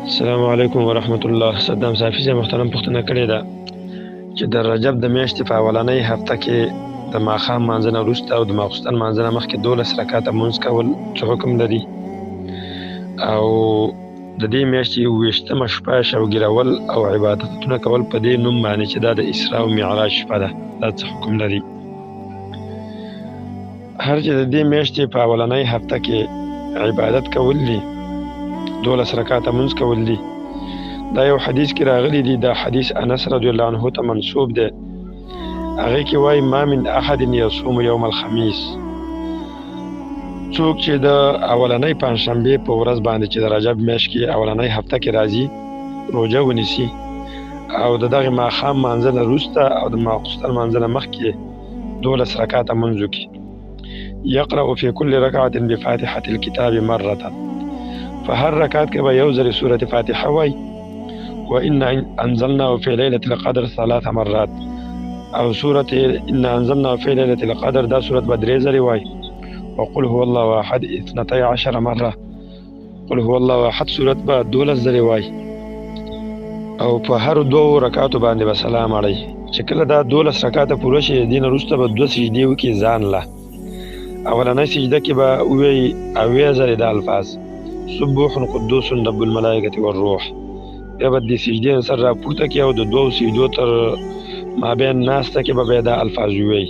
السلام علیکم ورحمت الله. صدام صافي سے محترم پوښتنه کړې ده چې د رجب د میاشتې په اولنۍ هفته کې د ماښام مانځه نه وروسته او د ماخوستن مانځه نه مخکې 12 رکعاته لمونځ کول څه حکم لري، او د دې میاشتې 28مه شپه شوګیرول او عبادتونه کول په دې نوم باندې چې دا د اسراء او معراج شپه ده، دا څه حکم لري؟ هر چې د دې میاشتې په اولنۍ هفته کې عبادت کول دي، 12 رکعاته لمونځ کول دي، دا یو حدیث کې راغلی دی. دا حدیث انس رضی الله عنه ته منسوب دی. هغه کې وایي ما من احد یصوم یوم الخمیس، څوک چې د اولنۍ پنجشنبې په ورځ باندې چې د رجب میاشت کې اولنۍ هفته کې راځي روژه ونیسي او د دغه ماښام مانځه نه وروسته او د ماخوستن مانځه نه مخکې 12 رکعاته لمونځ وکړي، یقرأ فی کل رکعة بفاتحة الکتاب مرة، په هر رکعت کې به یو ځل سورة فاتحه وایي، وإن أنزلناه في ليلة القدر 3 مرات، او سورة إن أنزلناه في ليلة القدر دا سورة بدري ځلې وایي، وقل هو الله احد 12 مرة، قل هو الله احد سورة به 12 ځلې وایي، او په هر 2 رکعاتو باندې به سلام اړوي. چې کله دا 12 رکعاته پوره شي دین وروسته به 2 سجدې وکړي ځان له. اولنۍ سجده کې به ووایي 8 ځلې دا الفاظ سبوح قدوس رب الملائکة والروح، بیا به د سجدې نه سر راپورته کړي او د 2 سجدو تر مابین ناسته کې به دا الفاظ ووایي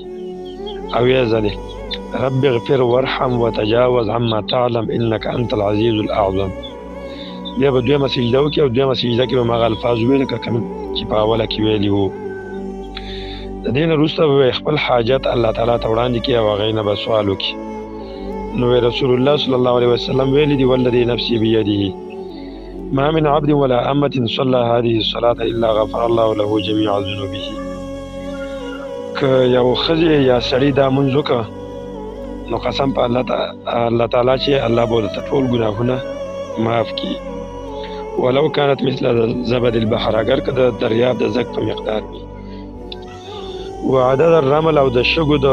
8 ځلې رب اغفر وارحم وتجاوز عما تعلم انك انت العزیز الاعظم. بیا به دویمه سجده وکړي او دویمه سجده کې به هماغه الفاظ ووایي لکه کوم چې په اوله کې ویلي وو. د دې نه وروسته به خپل حاجت الله تعالی ته وړاندې کړي او هغې نه به سوال وکړي. نو رسول الله صلی الله علیه وسلم ویلي دي والذي نفسي بيده ما من عبد ولا أمة صلى هذه الصلاة إلا غفر الله له جميع ذنوبه. که یو ښځې یا سړي دا لمونځ وکړه نو قسم په الله تعالی چې الله به ورته ټول ګناهونه معاف کړي، ولو كانت مثل زبد البحر، اگر که د دریاب د زګ په مقدار وي، وعدد الرمل او د شګو د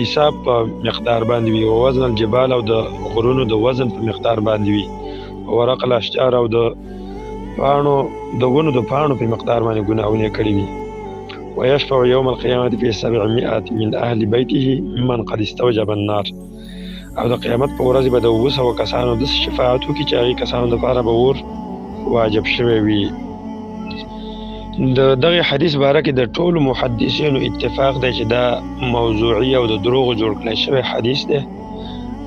حساب په مقدار باندې وي، او وزن الجبال او د غرونو د وزن په مقدار باندې وي، ورق الاشجار او د پاڼو د ونو د پاڼو په مقدار باندې ګناهونه کړي وي. ويشفع يوم القيامة في 700 من أهل بيته ممن قد استوجب النار، او د قیامت په ورځ به د 200 کسانو د شفاعت وکړي چې هغې کسانو دپاره به اور واجب شوی وي. د دغه حدیث باره کې د ټولو محدثینو اتفاق دی چې دا موضوعي او د دروغو جوړ کړی شوی حدیث دی،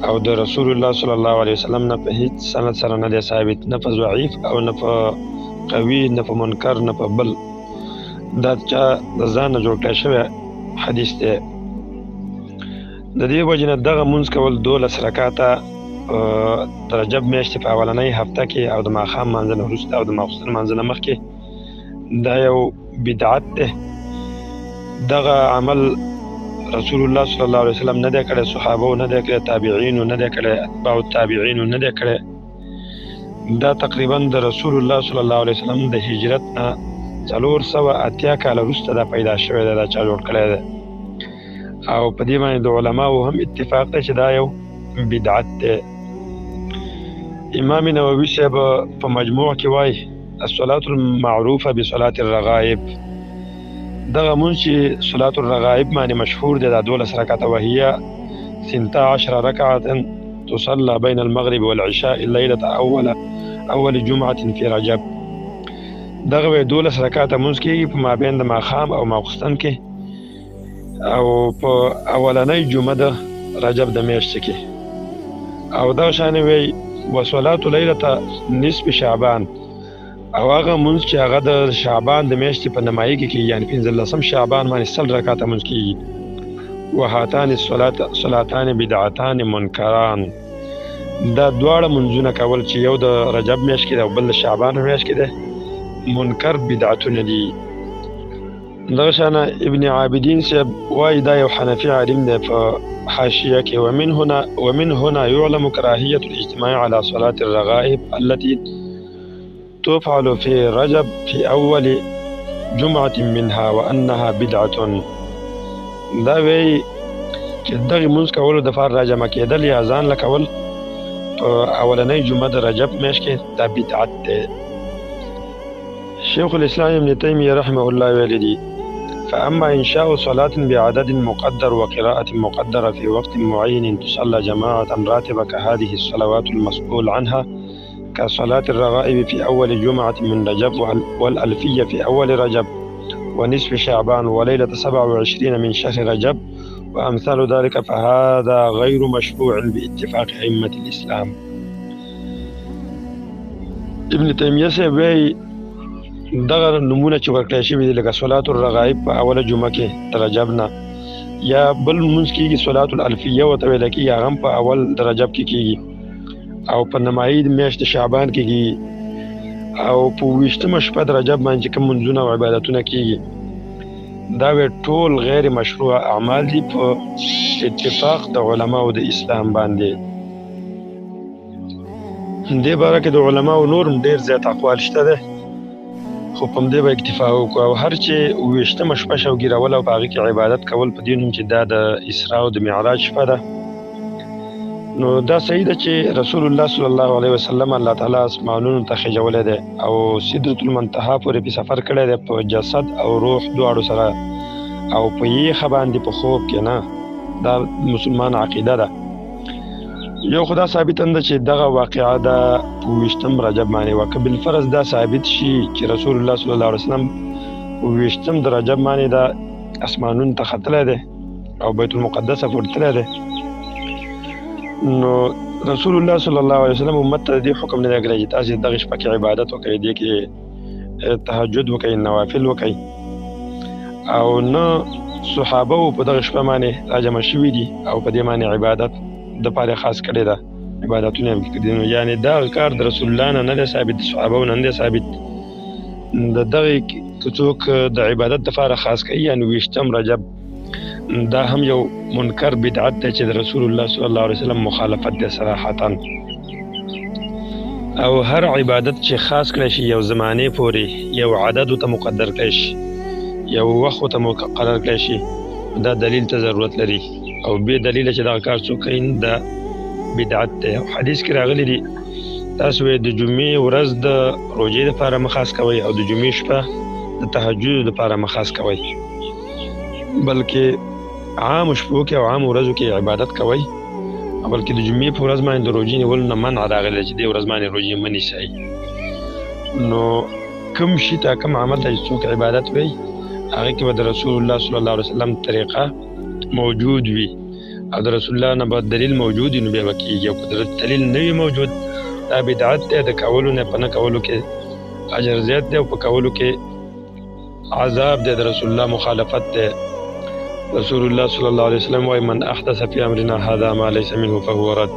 او د رسول الله صلی الله علیه وسلم نه په هیڅ سند سره نه دی ثابت، نه په ضعیف او نه په قوي نه په منکر نه په بل، دا چا د ځان نه جوړ کړی شوی حدیث دی. د دې وجې نه دغه لمونځ کول 12 رکعاته د رجب میاشتې په اولنۍ هفته کې او د ماښام لمانځه نه وروسته او د ماخوستن لمانځه نه مخکې دا یو بدعت دی. دغه عمل رسول الله صلی الله علیه وسلم نه دی کړی، صحابو نه دی کړی، تابعینو نه دی کړی، اتباع التابعینو نه دی کړی. دا تقریبا د رسول الله صلی الله علیه وسلم د هجرت نه 480 کاله وروسته دا پیدا شوی دی، دا چا جوړ کړی دی، او په دې باندې د علماو هم اتفاق دی چې دا یو بدعت دی. امام نووي صاحب په مجموع کې وایي الصلاة المعروفة بصلاة الرغائب، دغه لمونځ چې صلاة الرغائب باندې مشهور دی دا 12 رکعاته، وهي 12 رکعة تصلى بين المغرب والعشاء ليلة أول جمعة في رجب. دغه 12 رکعاته لمونځ کېږي په مابین د ماښام او ماخوستن کې او په اولنۍ جمعه د رجب د میاشتې کې، او دغه شانې وایي وصلاة لیلة نصف شعبان، او هغه لمونځ چې هغه د شعبان د میاشتې په نیمایي کې کېږي، یعنې 15 شعبان باندې 100 رکعاته لمونځ کېږي. وهاتان الصلاتان بدعتان منکران، دا دواړه لمونځونه کول چې یو د رجب میاشت کې دی او بل د شعبان میاشت کې دی منکر بدعتونه دي. دغه شانه ابن عابدین صاحب وایي دا یو حنفي عالم دی په حاشیه کې ومن هنا يعلم كراهية الاجتماع على صلاة الرغائب التي تفعل في رجب في أول جمعة منها وأنها بدعة. دا وی چې دغه لمونځ کولو دپاره راجمع کېدل یا ځان له کول په اولنۍ جمعه د رجب میاشت کې دا بدعت دی. شیخ الاسلام ابن تیمیه رحمه الله ویلي دي فأما إنشاء صلاة بعدد مقدر وقراءة مقدرة في وقت معين تصلى جماعة راتبة كهذه الصلوات المسؤول عنها كصلاة الرغائب في أول جمعة من رجب والألفية في أول رجب ونصف شعبان وليلة 27 من شهر رجب وأمثال ذلك فهذا غير مشروع باتفاق أئمة الإسلام. ابن تیمیه سے وی دغه نمونه چې ورکړی شوي دي لکه صلات الرغائب په اوله جمعه کې د رجب نه، یا بل لمونځ کېږي صلات الالفیه ورته ویل کېږي، هغه هم په اول د رجب کې کېږي، او په نمایي میاشت شعبان کې کېږي، او په 28مه شپه د رجب باندې چې کوم منځونه او عبادتونه کېږي دا ټول غیر مشروع اعمال دي په اتفاق د علماو د اسلام باندې. دې باره کې د علماو نور ډېر زیات اقوال شته ده، خو په همدې به اکتفا وکړو. او هر چې 28مه شپه شوګیرول او په هغې کې عبادت کول په دې نوم چې دا د اسراء او د معراج شپه ده، نو دا صحیح ده چې رسول الله صلی الله علیه وسلم الله تعالی اسمانونو ته خیژولی دی او سدرة المنتهی پورې په سفر کړی دی په جسد او روح دواړو سره، او په یخه باندې په خوب کې نه. دا مسلمان عقیده ده. یو خدا ثابت ده چې دغه واقعه ده په 28م رجب باندې وه. که بالفرض دا ثابت شي چې رسول الله صلی الله علیه وسلم په 28م د رجب باندې دا اسمانونو ته ختلی دی او بیت المقدس پورې تللی دی، نو رسول الله صلی الله علیه وسلم امت ته دې حکم نه دی کړی چې تاسې دغه شپه کې عبادت وکړئ، دې کې تهجد وکړئ، نوافل وکړئ، او نه صحابه په دغه شپه باندې راجمع شوي دي او په دې باندې عبادت د پاره خاص کړی ده، عبادتونه هم کړي دي. یعنې دا کار د رسول الله نه دی ثابت، د صحابهو نه دی ثابت. د دغې که څوک د عبادت دپاره خاص کوي یعنې 28م رجب، دا هم یو منکر بدعت دی چې د رسول الله صلی الله علیه وسلم مخالفت دی صراحتا. او هر عبادت چې خاص کړی شي یو زمانې پورې، یو عدد ته مقدر کړی شي، یو وخت ته مقرر کړی شي، دا دلیل ته ضرورت لري، او بې دلیله چې دغه کار څوک کوي دا بدعت دی. حدیث کې راغلی دي تاسو د جمعې ورځ د روژې دپاره مه خاص کوئ او د جمعې شپه د تهجد دپاره مه خاص کوئ، بلکې عام شپو کې او عام ورځو کې عبادت کوئ، بلکې د جمعې په ورځ باندې د روژې نیولو نه منع راغلی چې دې ورځ باندې روژې مه نیسئ. نو کوم شي ته کوم عمل ته چې څوک عبادت وایي هغې کې به د رسول الله صلی الله علیه وسلم طریقه موجود وي او د رسول الله نه به دلیل موجود وي، نو بیا به کېږي. او که دلیل نه وي موجود دا بدعت دی، د کولو نه په نه کولو کې اجر زیات دی او په کولو کې عذاب دی، د رسول الله مخالفت دی. رسول الله صلی الله علیه وسلم وایي من احدث فی امرنا هذا ما لیس منه فهو رد.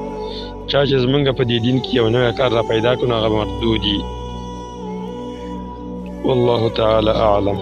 چا چې زمونږ په دې دین کې یو نوی کار را پیدا کړو نو هغه مردود وي. والله تعالی اعلم.